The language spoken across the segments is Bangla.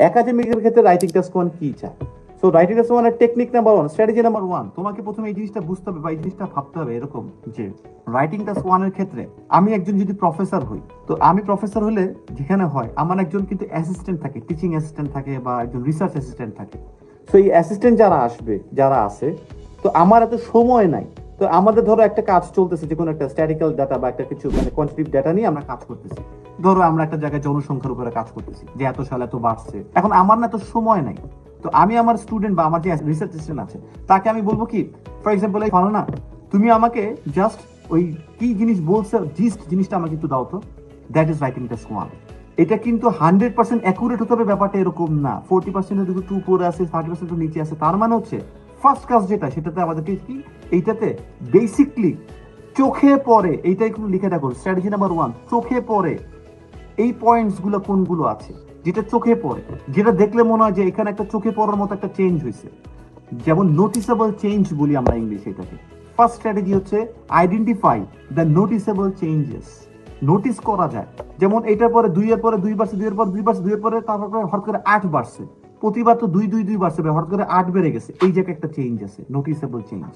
একাডেমিকের ক্ষেত্রে রাইটিং টাস্ক ওয়ান কি চায়? সো রাইটিং টাস্ক ওয়ানের technique number one, strategy number one, তোমাকে প্রথমে এই জিনিসটা বুঝতে হবে বা এই জিনিসটা ভাবতে হবে এরকম যে রাইটিং টাস্ক ওয়ানের ক্ষেত্রে আমি একজন যদি প্রফেসর হই, তো আমি প্রফেসর হলে যেখানে হয় আমার একজন কিন্তু অ্যাসিস্ট্যান্ট থাকে, টিচিং অ্যাসিস্ট্যান্ট থাকে বা একজন রিসার্চ অ্যাসিস্ট্যান্ট থাকে। সো এই অ্যাসিস্ট্যান্ট যারা আসবে, যারা আছে, তো আমার এত সময় নাই। তো আমাদের ধরো একটা কাজ চলতেছে, যে কোনো একটা স্ট্যাটিক্যাল ডাটা বা একটা কিছু মানে কোয়ান্টিটিভ ডাটা নিয়ে আমরা কাজ করতেছি। ধরো আমরা একটা জায়গায় জনসংখ্যার উপরে কাজ করতেছি, যে এত সাল এত বাড়ছে, এখন আমার না এত সময় নাই। তো আমি আমার স্টুডেন্ট বা আমার যে রিসার্চ অ্যাসিস্ট্যান্ট আছে তাকে আমি বলবো কি, ফর এক্সাম্পল এই ফানো না, তুমি আমাকে জাস্ট ওই কি জিনিস বলছে জিস্ট জিনিসটা আমাকে একটু দাও তো। That is writing task one. এটা কিন্তু 100% অ্যাকুরেট হতে হবে ব্যাপারটা এরকম না, 40% যদি একটু উপরে আছে, 30% নিচে আছে, তার মানে হচ্ছে ফার্স্ট কাজ যেটা, সেটাতে আমাদেরকে কি, এইটাতে বেসিকলি চোখে পড়ে, এইটাই কিন্তু লিখে রাখো, স্ট্র্যাটেজি নাম্বার ওয়ান, চোখে পড়ে এই পয়েন্টস গুলো কোনগুলো আছে, যেটা চোখে পড়ে, যেটা দেখলে মনে হয় যে এখানে একটা চোখে পড়ার মতো একটা চেঞ্জ হয়েছে, যেমন নোটিসেবল চেঞ্জ বলি আমরা ইংলিশে এটাকে। ফার্স্ট স্ট্র্যাটেজি হচ্ছে identify the noticeable changes. Notice করা যায়, যেমন এটার পরে দুইয়ের পরে দুই বাড়ছে, দুইয়ের পর দুই বাড়ছে, দুইয়ের পরে তারপর হঠাৎ করে 8 বাড়ছে, প্রতিবার তো দুই দুই দুই বাড়ছে, হঠাৎ করে 8 বেড়ে গেছে, এই জায়গায় একটা চেঞ্জ আছে, নোটিসেবল চেঞ্জ।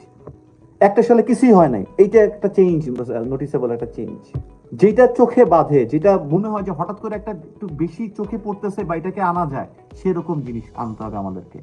একটা সালে কিছুই হয় নাই, এইটা একটা চেঞ্জ, নোটিসেবল একটা চেঞ্জ, যেটা চোখে বাঁধে, যেটা মনে হয় যে হঠাৎ করে একটা একটু বেশি চোখে পড়তেছে বা এটাকে আনা যায়, সেরকম জিনিস আনতে হবে আমাদেরকে।